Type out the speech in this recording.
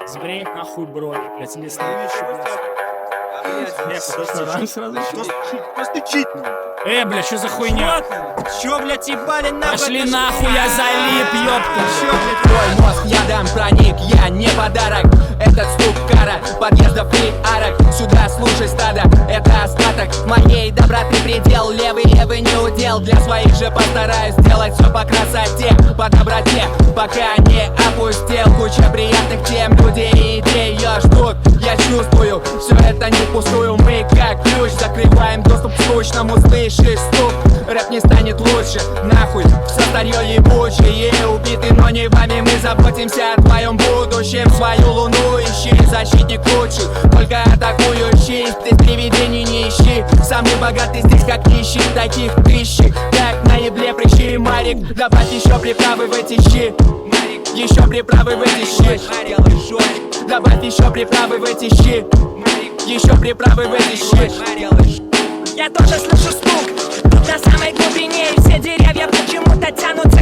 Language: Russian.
Сбрей нахуй брови, блядь, не следующий, блядь. Сразу Постучить надо. Бля, что за хуйня? Чё, блядь, ебали нахуй? Пошли нахуй, я залип, ёпта. Чё, блядь? Твой мозг ядом проник, я не подарок. Этот стук кара, подъездов и арок. Сюда слушай, стадо, это остаток моей доброты предел. Левый не удел, для своих же постараюсь сделать все по красоте, по доброте, пока не опустел. Куча приятных тем, люди и идеи ждут. Я чувствую, все это не пустую. Мы как ключ закрываем доступ к скучному. Слышишь стук, рэп не станет лучше. Нахуй, все старье ебучее. Убиты, но не вами, мы заботимся о твоем будущем. Свою луну ищи, защитник лучших, только атакующий. Ты привидений не ищи, самый богатый здесь как нищий. Таких тысячи, как на ебле прыщи. Марик, добавь еще приправы в эти щи. Еще приправы в эти щи. Добавь еще приправы в эти щи. Еще приправы в эти щи. Я тоже слышу стук на самой глубине, и все деревья почему-то тянут